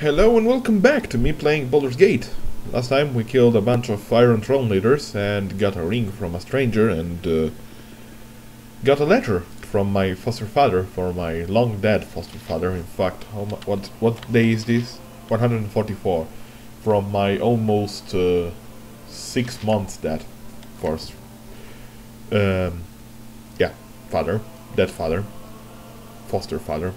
Hello and welcome back to me playing Baldur's Gate. Last time we killed a bunch of Iron Throne leaders and got a ring from a stranger and got a letter from my foster father, for my long dead foster father. In fact, what day is this? 144. From my almost 6 months dead, of course. Yeah, father, dead father, foster father.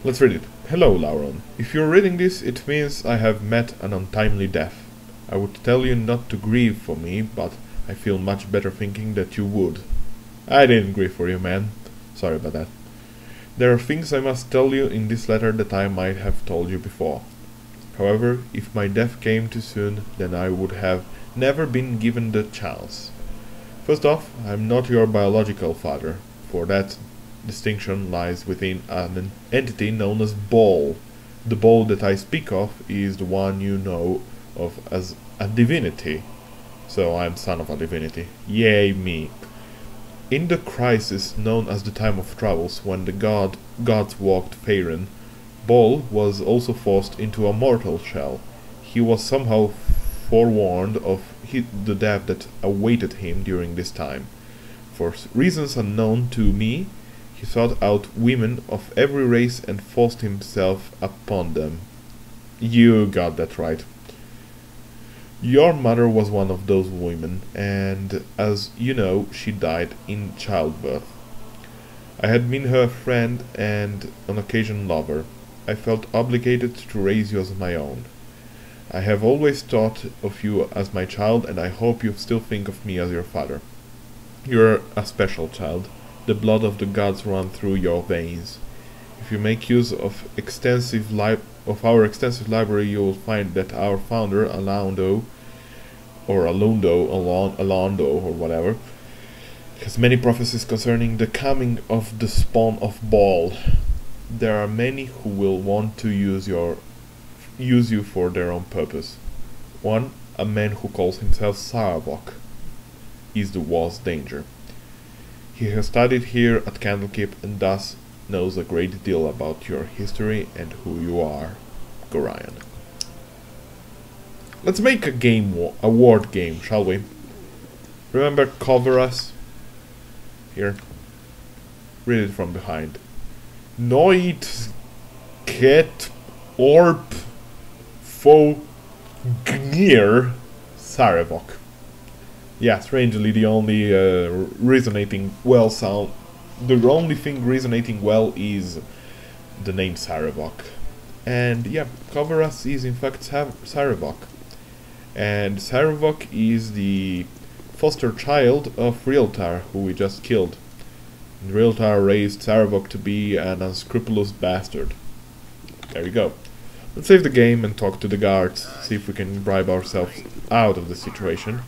Let's read it. Hello, Lauron. If you're reading this, it means I have met an untimely death. I would tell you not to grieve for me, but I feel much better thinking that you would. I didn't grieve for you, man. Sorry about that. There are things I must tell you in this letter that I might have told you before. However, if my death came too soon, then I would have never been given the chance. First off, I'm not your biological father. For that distinction lies within an entity known as Baal. The Baal that I speak of is the one you know of as a divinity. So I'm son of a divinity. Yay me. In the crisis known as the Time of Troubles, when the gods walked Faerun, Baal was also forced into a mortal shell. He was somehow forewarned of the death that awaited him during this time. For reasons unknown to me, he sought out women of every race and forced himself upon them. You got that right. Your mother was one of those women, and as you know, she died in childbirth. I had been her friend and on occasion lover. I felt obligated to raise you as my own. I have always thought of you as my child, and I hope you still think of me as your father. You're a special child. The blood of the gods runs through your veins. If you make use of our extensive library, you will find that our founder, Alondo, or whatever, has many prophecies concerning the coming of the spawn of Baal. There are many who will want to use you for their own purpose. One, a man who calls himself Saravok, is the war's danger. He has studied here at Candlekeep and thus knows a great deal about your history and who you are, Gorion. Let's make a word game, shall we? Remember cover us? Here. Read it from behind. Noit Ket Orp Fo Gnir Saravok. Yeah, strangely, the only the only thing resonating well is the name Saravok. And yeah, Kovaras is in fact Saravok. And Saravok is the foster child of Realtar, who we just killed. And Realtar raised Saravok to be an unscrupulous bastard. There you go. Let's save the game and talk to the guards, see if we can bribe ourselves out of the situation.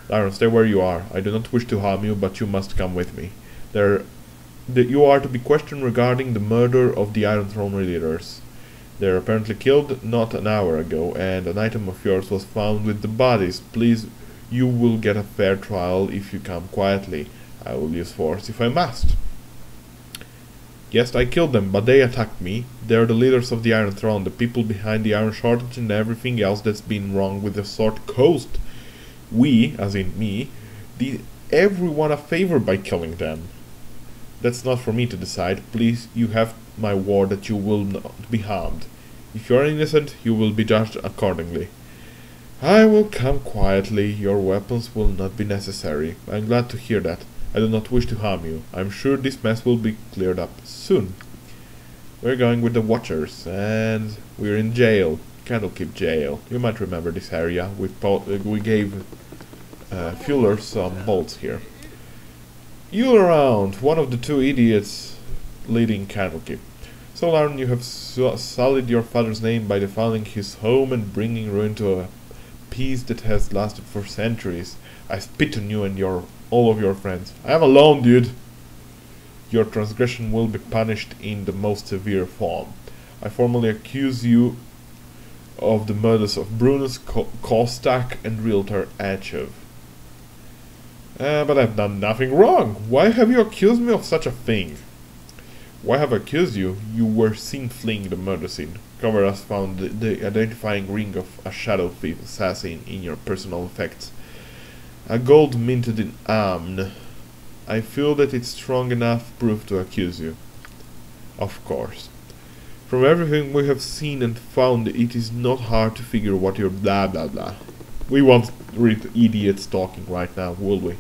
Lauron, stay where you are. I do not wish to harm you, but you must come with me. You are to be questioned regarding the murder of the Iron Throne leaders. They were apparently killed not an hour ago, and an item of yours was found with the bodies. Please, you will get a fair trial if you come quietly. I will use force if I must. Yes, I killed them, but they attacked me. They are the leaders of the Iron Throne, the people behind the Iron Shortage and everything else that's been wrong with the Sword Coast. We, as in me, did everyone a favor by killing them. That's not for me to decide. Please, you have my word that you will not be harmed. If you are innocent, you will be judged accordingly. I will come quietly. Your weapons will not be necessary. I'm glad to hear that. I do not wish to harm you. I'm sure this mess will be cleared up soon. We're going with the Watchers, and we're in jail. Candlekeep jail. You might remember this area. We gave Fuller some bolts here. You around, one of the two idiots leading Candlekeep. So Lauren, you have sullied your father's name by defiling his home and bringing ruin to a peace that has lasted for centuries. I spit on you and all of your friends. I am alone, dude. Your transgression will be punished in the most severe form. I formally accuse you of the murders of Brunus, Kostak, and Realtar Achev. But I've done nothing wrong. Why have you accused me of such a thing? Why have I accused you? You were seen fleeing the murder scene. Cover has found the identifying ring of a shadow thief assassin in your personal effects. A gold minted in Amn. I feel that it's strong enough proof to accuse you. Of course. From everything we have seen and found, it is not hard to figure what your blah blah blah. We won't read idiots talking right now, will we?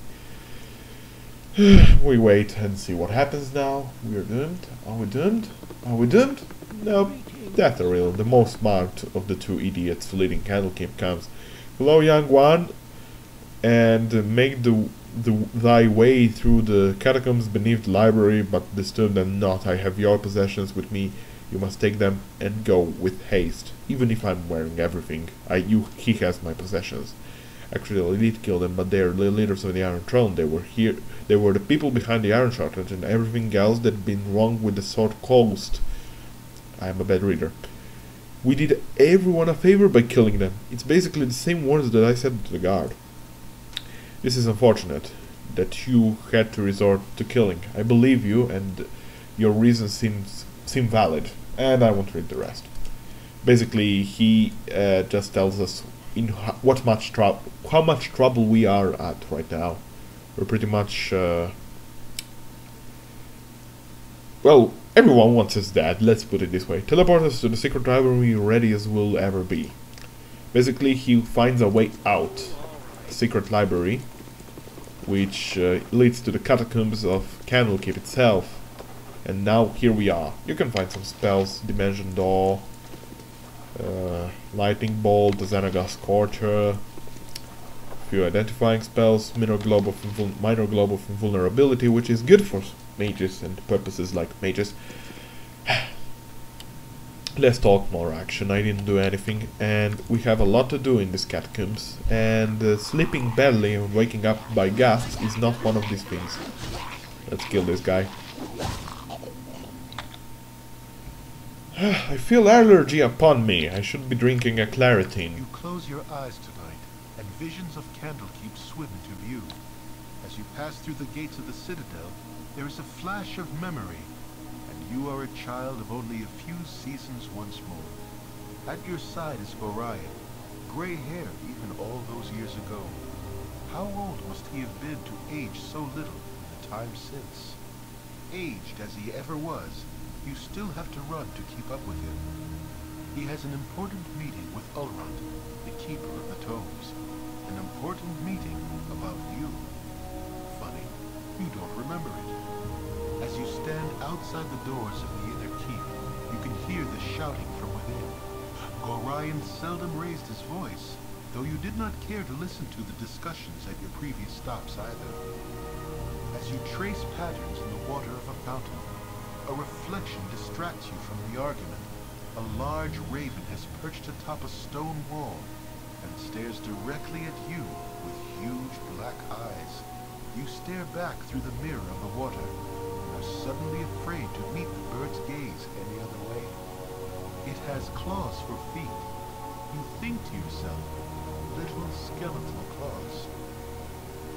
We wait and see what happens now. We are doomed. Are we doomed? Are we doomed? No, that's the real. The most smart of the two idiots leading Candlekeep comes. Hello, young one, and make thy way through the catacombs beneath the library, but disturb them not. I have your possessions with me. You must take them and go with haste, even if I'm wearing everything. He has my possessions. Actually, I did kill them, but they are the leaders of the Iron Throne. They were here. They were the people behind the Iron Shortage and everything else that had been wrong with the Sword Coast. I am a bad reader. We did everyone a favor by killing them. It's basically the same words that I said to the guard. This is unfortunate that you had to resort to killing. I believe you, and your reasons seem valid, and I won't read the rest. Basically, he just tells us how much trouble we are at right now. We're pretty much well, everyone wants us dead, let's put it this way. Teleport us to the secret library, ready as we'll ever be. Basically, he finds a way out the secret library, which leads to the catacombs of Candlekeep itself. And now here we are. You can find some spells: Dimension Door, Lightning Bolt, the Xanagas Scorcher, a few identifying spells, Minor Globe of Invulnerability, which is good for mages and purposes like mages. Less talk, more action. I didn't do anything, and we have a lot to do in these catacombs, and sleeping badly and waking up by ghasts is not one of these things. Let's kill this guy. I feel allergy upon me. I should be drinking a Claritin. You close your eyes tonight, and visions of Candlekeep swim into view. As you pass through the gates of the Citadel, there is a flash of memory, and you are a child of only a few seasons once more. At your side is Gorion, gray-haired even all those years ago. How old must he have been to age so little in the time since? Aged as he ever was, you still have to run to keep up with him. He has an important meeting with Ulrund, the keeper of the tomes. An important meeting about you. Funny, you don't remember it. As you stand outside the doors of the inner keep, you can hear the shouting from within. Gorion seldom raised his voice, though you did not care to listen to the discussions at your previous stops either. As you trace patterns in the water of a fountain, a reflection distracts you from the argument. A large raven has perched atop a stone wall and stares directly at you with huge black eyes. You stare back through the mirror of the water and are suddenly afraid to meet the bird's gaze any other way. It has claws for feet. You think to yourself, little skeletal claws.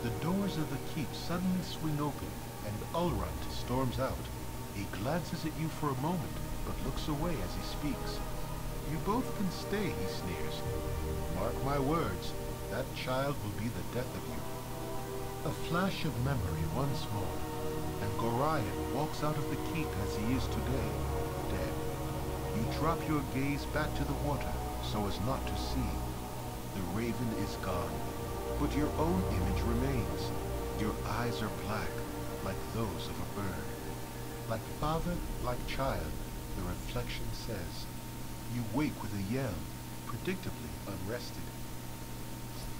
The doors of the keep suddenly swing open and Ulrund storms out. He glances at you for a moment, but looks away as he speaks. You both can stay, he sneers. Mark my words, that child will be the death of you. A flash of memory once more, and Gorion walks out of the keep as he is today, dead. You drop your gaze back to the water, so as not to see. The raven is gone, but your own image remains. Your eyes are black, like those of a bird. Like father, like child, the reflection says. You wake with a yell, predictably unrested.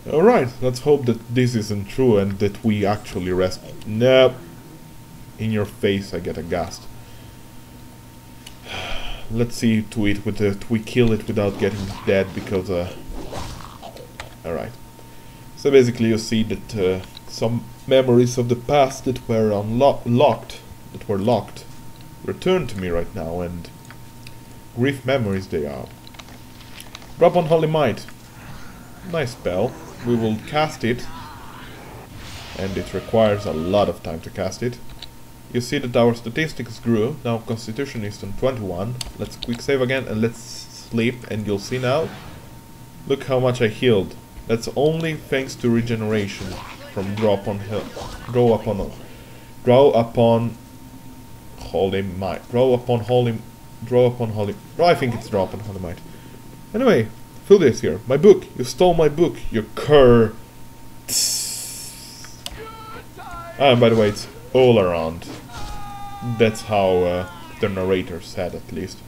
Alright, let's hope that this isn't true and that we actually rest. Nope. In your face, I get a ghast. Let's see to it with we kill it without getting dead because alright. So basically you see that some memories of the past that were locked return to me right now, and grief memories they are. Drop on Holy Might. Nice spell. We will cast it, and it requires a lot of time to cast it. you see that our statistics grew. Now Constitution is on 21. Let's quick save again and let's sleep, and you'll see now. Look how much I healed. That's only thanks to regeneration from draw upon holy might. I think it's draw upon holy might. Anyway, Fuldius here. My book. You stole my book. You cur. And by the way, it's all around. That's how the narrator said, at least.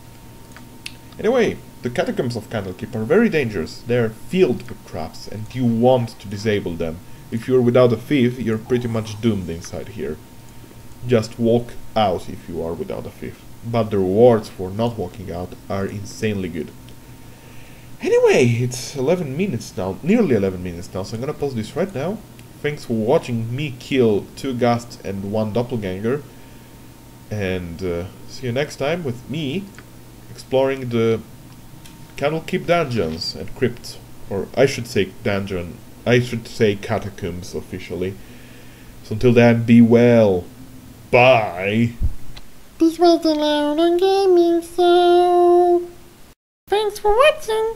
Anyway, the catacombs of Candlekeep are very dangerous. They are filled with traps, and you want to disable them. If you're without a thief, you're pretty much doomed inside here. Just walk out if you are without a thief. But the rewards for not walking out are insanely good. Anyway, it's 11 minutes now, nearly 11 minutes now, so I'm gonna pause this right now. Thanks for watching me kill 2 ghasts and 1 doppelganger. And see you next time with me exploring the Candlekeep dungeons and crypts. Or I should say dungeon, I should say catacombs officially. So until then, be well. Bye. This was the Loud on Gaming, so thanks for watching.